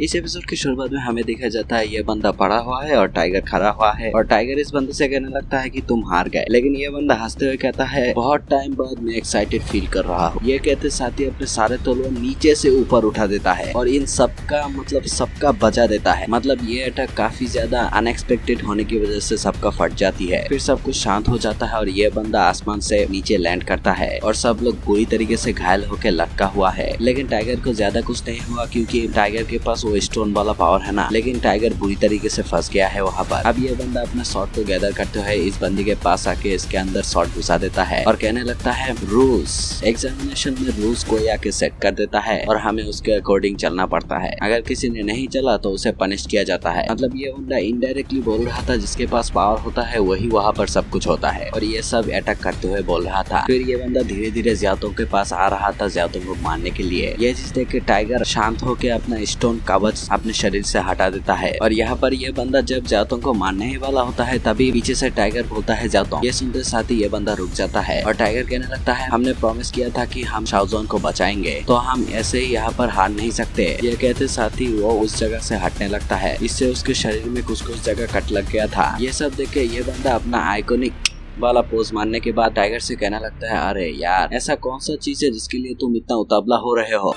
इस एपिसोड की शुरुआत में हमें देखा जाता है ये बंदा पड़ा हुआ है और टाइगर खड़ा हुआ है और टाइगर इस बंदे से कहने लगता है कि तुम हार गए, लेकिन ये बंदा हंसते हुए कहता है बहुत टाइम बाद मैं एक्साइटेड फील कर रहा हूँ। ये कहते साथ ही अपने सारे तलवार नीचे से ऊपर उठा देता है और इन सबका बचा देता है। मतलब ये अटैक काफी ज्यादा अनएक्सपेक्टेड होने की वजह से सबका फट जाती है। फिर सब कुछ शांत हो जाता है और ये बंदा आसमान से नीचे लैंड करता है और सब लोग बुरी तरीके से घायल होकर लटका हुआ है। लेकिन टाइगर को ज्यादा कुछ नहीं हुआ क्योंकि टाइगर के पास वो स्टोन वाला पावर है ना, लेकिन टाइगर बुरी तरीके से फंस गया है वहाँ पर। अब ये बंदा अपना शॉट को गैदर करते हुए इस बंदी के पास आके इसके अंदर शॉट घुसा देता है और कहने लगता है रूल्स एग्जामिनेशन में रूल्स कोई आके सेट कर देता है और हमें उसके अकॉर्डिंग चलना पड़ता है। अगर किसी ने नहीं चला तो उसे पनिश किया जाता है। मतलब ये बंदा इनडायरेक्टली बोल रहा था जिसके पास पावर होता है वही वहाँ पर सब कुछ होता है और ये सब अटैक करते हुए बोल रहा था। फिर ये बंदा धीरे धीरे ज्यादों के पास आ रहा था ज्यादों को मारने के लिए। ये चीज देख के टाइगर शांत होकर अपना स्टोन कवच अपने शरीर से हटा देता है और यहाँ पर ये बंदा जब जातों को मारने ही वाला होता है तभी पीछे से टाइगर बोलता है जातों। ये सुनते साथ ही ये बंदा रुक जाता है और टाइगर कहने लगता है हमने प्रॉमिस किया था कि हम शाओजोन को बचाएंगे, तो हम ऐसे ही यहाँ पर हार नहीं सकते। ये कहते साथ ही वो उस जगह से हटने लगता है। इससे उसके शरीर में कुछ जगह कट लग गया था। ये सब देख के ये बंदा अपना आइकॉनिक वाला पोज मारने के बाद टाइगर से कहने लगता है अरे यार ऐसा कौन सा चीज है जिसके लिए तुम इतना उतावला हो रहे हो।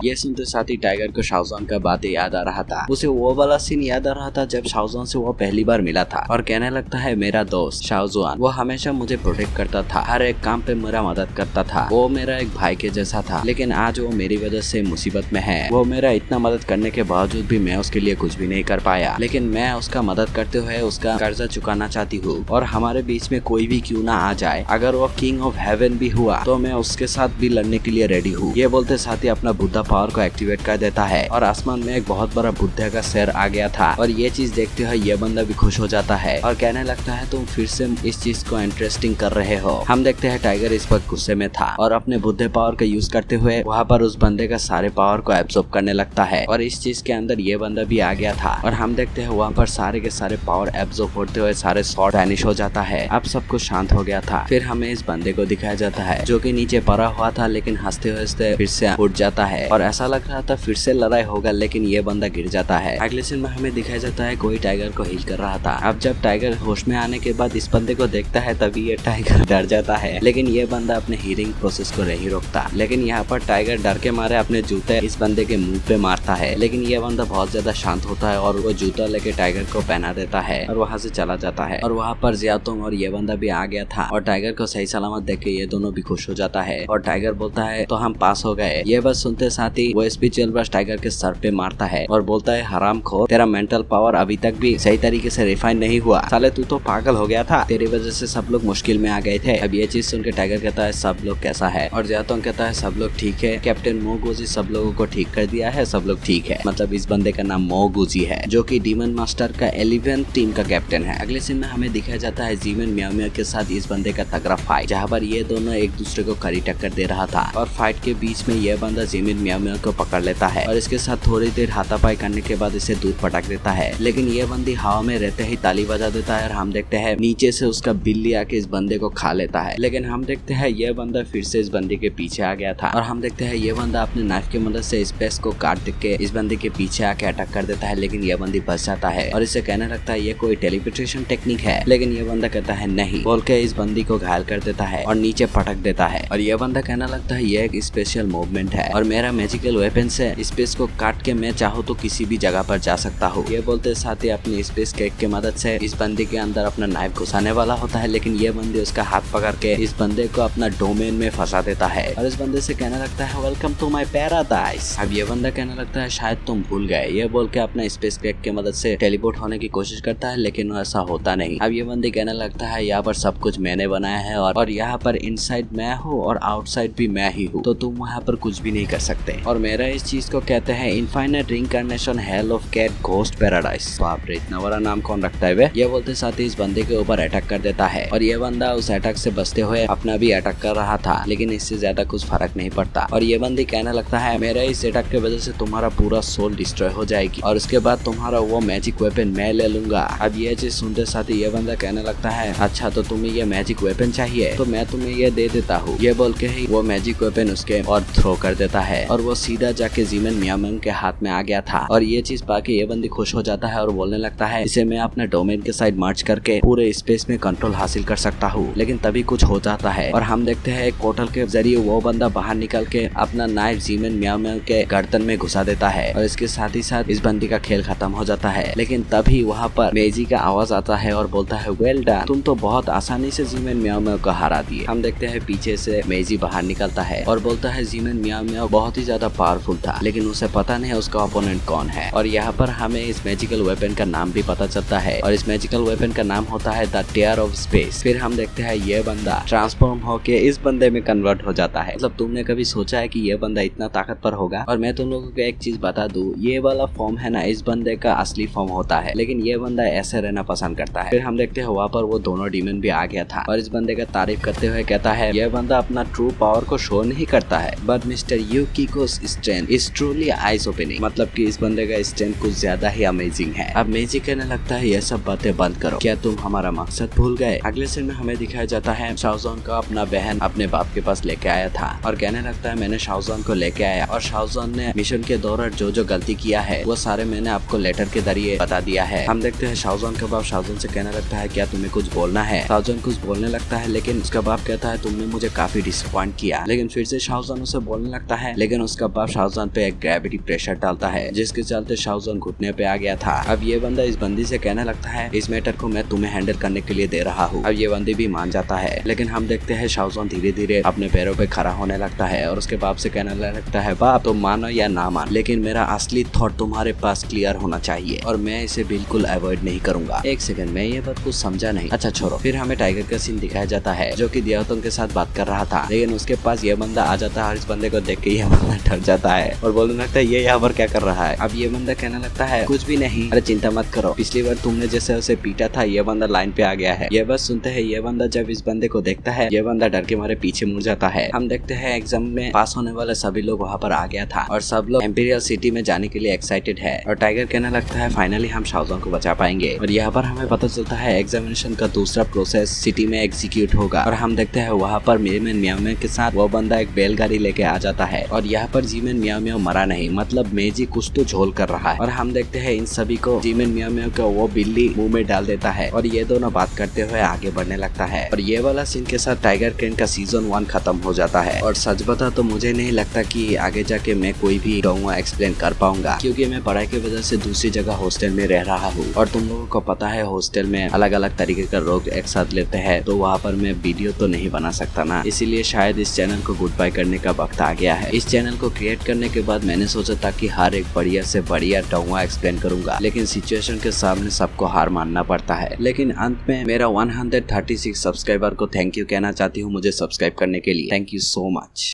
ये सुनते साथ ही टाइगर को शाओजोन का बातें याद आ रहा था। उसे वो वाला सीन याद आ रहा था जब शाओजोन से वो पहली बार मिला था और कहने लगता है मेरा दोस्त शाओजोन वो हमेशा मुझे प्रोटेक्ट करता था, हर एक काम पे मेरा मदद करता था, वो मेरा एक भाई के जैसा था। लेकिन आज वो मेरी वजह से मुसीबत में है। वो मेरा इतना मदद करने के बावजूद भी मैं उसके लिए कुछ भी नहीं कर पाया, लेकिन मैं उसका मदद करते हुए उसका कर्जा चुकाना चाहती हूँ और हमारे बीच में कोई भी क्यों ना आ जाए, अगर वो किंग ऑफ हेवन भी हुआ तो मैं उसके साथ भी लड़ने के लिए रेडी हूँ। ये बोलते साथ ही अपना बुद्धा पावर को एक्टिवेट कर देता है और आसमान में एक बहुत बड़ा बुद्धा का शेर आ गया था और ये चीज देखते हुए ये बंदा भी खुश हो जाता है और कहने लगता है तुम फिर से इस चीज को इंटरेस्टिंग कर रहे हो। हम देखते हैं टाइगर इस वक्त गुस्से में था और अपने बुद्धे पावर का यूज करते हुए वहाँ पर उस बंदे का सारे पावर को एब्सॉर्ब करने लगता है और इस चीज के अंदर ये बंदा भी आ गया था और हम देखते हैं वहाँ पर सारे के सारे पावर एब्सॉर्ब होते हुए सारे शॉट वैनिश हो जाता है। अब सब कुछ शांत हो गया था। फिर हमें इस बंदे को दिखाया जाता है जो कि नीचे पड़ा हुआ था लेकिन हंसते हंसते फिर से उठ जाता है और ऐसा लग रहा था फिर से लड़ाई होगा, लेकिन ये बंदा गिर जाता है। अगले सीन में हमें दिखाया जाता है कोई टाइगर को हील कर रहा था। अब जब टाइगर होश में आने के बाद इस बंदे को देखता है तभी ये टाइगर डर जाता है, लेकिन ये बंदा अपने हीलिंग प्रोसेस को नहीं रोकता। लेकिन यहाँ पर टाइगर डर के मारे अपने जूते इस बंदे के मुंह पे मारता है, लेकिन ये बंदा बहुत ज्यादा शांत होता है और वो जूता लेके टाइगर को पहना देता है और वहाँ से चला जाता है। और वहाँ पर जियातोंग और ये बंदा भी आ गया था और टाइगर को सही सलामत देख के ये दोनों भी खुश हो जाता है और टाइगर बोलता है तो हम पास हो गए। ये बस सुनते साथ ही वो स्पिरिचुअल ब्रश टाइगर के सर पे मारता है और बोलता है हराम खो, तेरा मेंटल पावर अभी तक भी सही तरीके से रिफाइन नहीं हुआ, साले तू तो पागल हो गया था, तेरी वजह से सब लोग मुश्किल में आ गए थे। अब ये चीज सुन के टाइगर कहता है सब लोग कैसा है और जियातोंग कहता है सब लोग ठीक है, कैप्टन मोगुजी सब लोगों को ठीक कर दिया है, सब लोग ठीक है। मतलब इस बंदे का नाम मोगुजी है जो कि डीमन मास्टर का 11 टीम का कैप्टन है। अगले सीन में हमें दिखाया जाता है जीवन म्याओ म्याओ के साथ इस बंदे का तगड़ा फाइट, जहाँ पर ये दोनों एक दूसरे को कड़ी टक्कर दे रहा था और फाइट के बीच में ये बंदा जीवन म्याओ म्याओ को पकड़ लेता है और इसके साथ थोड़ी देर हाथापाई करने के बाद इसे दूर पटक देता है। लेकिन ये बंदी हवा में रहते ही ताली बजा देता है और हम देखते हैं नीचे से उसका बिल्ली आके इस बंदे को खा लेता है। लेकिन हम देखते हैं ये बंदा फिर से इस बंदी के पीछे आ गया था और हम देखते हैं ये बंदा अपने नाइफ की मदद से स्पेस को काट के इस बंदी के पीछे आके अटैक कर देता है, लेकिन ये बंदी बच जाता है और इसे कहने लगता है ये कोई टेलीपोर्टेशन टेक्निक है, लेकिन ये बंदा कहता है नहीं बोल के इस बंदी को घायल कर देता है और नीचे पटक देता है और ये बंदा कहने लगता है ये एक स्पेशल मूवमेंट है और मेरा मैजिकल वेपन से स्पेस को काट के मैं चाहूँ तो किसी भी जगह पर जा सकता हूँ। ये बोलते साथ ही अपनी स्पेस केक की मदद से इस बंदी के अंदर अपना नाइफ घुसाने वाला होता है, लेकिन ये बंदी उसका हाथ पकड़ के इस बंदे को अपना डोमेन में फंसा देता है और इस बंदे से कहने लगता है वेलकम टू माय पैराडाइस। अब ये बंदा कहने लगता है शायद तुम भूल गए, ये बोल के अपना स्पेस केक की मदद से टेलीपोर्ट होने की कोशिश करता है, लेकिन ऐसा होता नहीं। अब ये बंदी कहने लगता है यहाँ पर सब कुछ मैंने बनाया है और यहाँ पर इनसाइड मैं हूँ और आउटसाइड भी मैं ही हूँ, तो तुम वहाँ पर कुछ भी नहीं कर सकते। और मेरा इस चीज को कहते हैं infinite reincarnation hell of cat ghost paradise. बाप रे इतना बड़ा नाम कौन रखता है वे। ये बोलते साथ ही इस बंदे के ऊपर अटैक कर देता है और ये बंदा उस अटैक से बचते हुए अपना भी अटैक कर रहा था, लेकिन इससे ज्यादा कुछ फर्क नहीं पड़ता और ये बंदी कहने लगता है मेरा इस अटैक की वजह से तुम्हारा पूरा सोल डिस्ट्रॉय हो जाएगी और उसके बाद तुम्हारा वो मैजिक वेपन मैं ले लूंगा। अब ये चीज सुनते साथ ही ये बंदा कहने लगता है अच्छा तो तुम्हें ये मैजिक वेपन चाहिए तो मैं तुम्हें ये दे देता हूँ। ये बोल के ही वो मैजिक वेपन उसके और थ्रो कर देता है और वो सीधा जाके जीमेन मियाओ के हाथ में आ गया था। और ये चीज पाके ये बंदी खुश हो जाता है और बोलने लगता है इसे मैं अपने डोमेन के साइड मर्ज करके पूरे स्पेस में कंट्रोल हासिल कर सकता हूँ। लेकिन तभी कुछ हो जाता है और हम देखते हैं एक पोर्टल के जरिए वो बंदा बाहर निकल के अपना नाइफ जीमेन मियाओ के गर्दन में घुसा देता है और इसके साथ ही साथ इस बंदी का खेल खत्म हो जाता है। लेकिन तभी वहाँ पर मेजी का आवाज आता है और बोलता है वेल डन, तुम तो बहुत आसानी से जीमेन मियाओ को हरा दिए। हम देखते हैं पीछे से मेजी बाहर निकलता है और बोलता है जीमेन मियाओ बहुत ही ज्यादा पावरफुल था, लेकिन उसे पता नहीं उसका ओपोनेंट कौन है। और यहाँ पर हमें इस मैजिकल वेपन का नाम भी पता चलता है और इस मैजिकल वेपन का नाम होता है द टेयर ऑफ स्पेस। फिर हम देखते हैं ये बंदा ट्रांसफॉर्म होके इस बंदे में कन्वर्ट हो जाता है। मतलब तुमने कभी सोचा है कि ये बंदा इतना ताकतवर होगा? और मैं तुम लोगों को एक चीज बता दूं, ये वाला फॉर्म है ना इस बंदे का असली फॉर्म होता है, लेकिन ये बंदा ऐसे रहना पसंद करता है। फिर हम देखते हैं वहाँ पर वो दोनों डीमन भी आ गया था और इस बंदे का तारीफ करते हुए कहता है ये बंदा अपना ट्रू पावर को शो नहीं करता है, but mister Yukiko's strength is truly eyes opening. मतलब कि इस बंदे का स्ट्रेंथ कुछ ज्यादा ही अमेजिंग है। अब मेजी कहने लगता है ये सब बातें बंद करो, क्या तुम हमारा मकसद भूल गए? अगले सीन में हमें दिखाया जाता है शाओजोन का अपना बहन अपने बाप के पास लेके आया था और कहने लगता है मैंने शाओजोन को लेके आया और शाओजोन ने मिशन के दौरान जो गलती किया है वो सारे मैंने आपको लेटर के जरिए बता दिया है। हम देखते हैं शाओजोन का बाप शाओजोन से कहने लगता है क्या तुम्हें कुछ बोलना है? शाओजोन कुछ बोलने लगता है लेकिन उसका बाप कहता है तुमने मुझे काफी डिसअपॉइंट किया। लेकिन फिर से शाओजोन उसे बोलने लगता है लेकिन उसका बाप शाओजोन पे एक ग्रेविटी प्रेशर डालता है जिसके चलते शाओजोन घुटने पे आ गया था। अब ये बंदा इस बंदी से कहने लगता है इस मैटर को मैं तुम्हें हैंडल करने के लिए दे रहा हूँ। अब ये बंदी भी मान जाता है लेकिन हम देखते हैं शाओजोन धीरे धीरे अपने पैरों पे खड़ा होने लगता है और उसके बाप से कहने लगता है बाप तुम मानो या ना मान, लेकिन मेरा असली थॉट तुम्हारे पास क्लियर होना चाहिए और मैं इसे बिल्कुल अवॉइड नहीं करूंगा। एक सेकंड, मैं ये बात कुछ समझा नहीं। अच्छा छोड़ो। फिर हमें टाइगर का सीन दिखाया जाता है जो कि दियातों के साथ बात कर रहा था, लेकिन उसके पास ये बंदा आ जाता है और इस बंदे को देख के ये बंदा डर जाता है और बोलने लगता है ये यहाँ पर क्या कर रहा है? अब ये बंदा कहने लगता है कुछ भी नहीं, अरे चिंता मत करो, पिछली बार तुमने जैसे उसे पीटा था ये बंदा लाइन पे आ गया है। ये बस सुनते हैं ये बंदा जब इस बंदे को देखता है ये बंदा डर के मारे पीछे मुड़ जाता है। हम देखते हैं एग्जाम में पास होने वाले सभी लोग वहाँ पर आ गया था और सब लोग एम्पीरियल सिटी में जाने के लिए एक्साइटेड है और टाइगर कहने लगता है फाइनली हम शाओजोन को बचा पाएंगे। और यहाँ पर हमें पता चलता है एग्जामिनेशन का दूसरा प्रोसेस सिटी में एग्जीक्यूट होगा और हम देखते हैं वहाँ पर जीमेन मियाओ के साथ वो बंदा एक बैलगाड़ी लेके आ जाता है और यहाँ पर जीमेन मियाओ मरा नहीं, मतलब मेजी कुछ तो झोल कर रहा है और हम देखते हैं इन सभी को जीमेन मियाओ का वो बिल्ली मुंह में डाल देता है और ये दोनों बात करते हुए आगे बढ़ने लगता है। और ये वाला सीन के साथ टाइगर क्रेन का सीजन 1 खत्म हो जाता है और सच बता तो मुझे नहीं लगता कि आगे जाके मैं कोई भी डोंगा एक्सप्लेन कर पाऊंगा क्योंकि मैं पढ़ाई की वजह से दूसरी जगह हॉस्टल में रह रहा हूँ और तुम लोगों को पता है हॉस्टल में अलग अलग तरीके का लोग एक साथ लेते हैं तो वहाँ पर मैं वीडियो तो नहीं बना सकता ना, इसीलिए शायद इस चैनल को गुड बाय करने का वक्त आ गया है। इस चैनल को क्रिएट करने के बाद मैंने सोचा था कि हर एक बढ़िया से बढ़िया डोंगा एक्सप्लेन करूंगा, लेकिन सिचुएशन के सामने सबको हार मानना पड़ता है। लेकिन अंत में मेरा 136 सब्सक्राइबर को थैंक यू कहना चाहती हूँ मुझे सब्सक्राइब करने के लिए। Thank you so much.